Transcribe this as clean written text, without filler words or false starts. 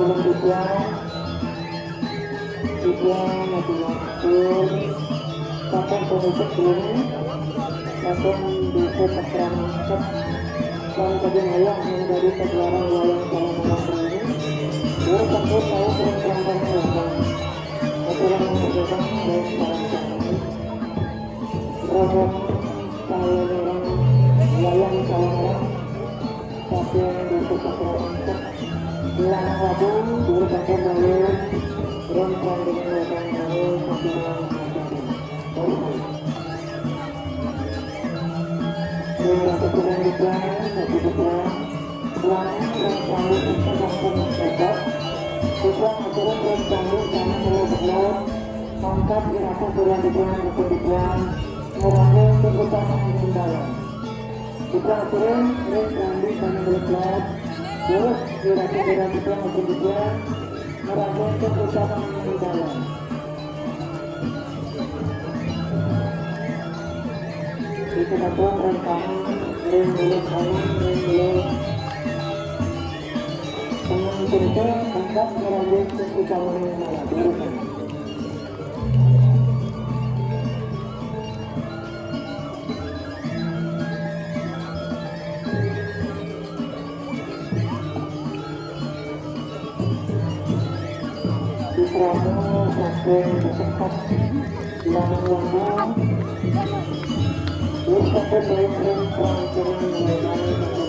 Panggilan tujuan lebih langsung sampai penutup dulu langsung bisa terserang masuk lalu bagian wayang yang dari pegelaran wayang dalam malam ini baru tentu saya sering terangkan wayang aturan yang berjalan dan sekarang ini robot saluran wayang saluran tapi yang bisa terserang masuk Bilang waktu dulu pakai balik Rentang dengan wajah balik Kemudian Rasa kurang dipelan Satu dipelan Pelan dan selalu kita langsung mencetak Kita aturan dan selalu Sama selalu berlaut Mangkat dirasa kurang dipelan Satu dipelan Murahnya untuk utama ingin dalam Kita aturan dan selalu Sama berlaut Terus kira-kira kita mungkin juga merasakan ucapan yang dalam. Itu dapat rangkaian milik kami milik pemimpin kita angkat merasakan ucapan yang dalam. Kamu sampai bersempat lama-lama terus sampai baik-baik pelancaran mengenai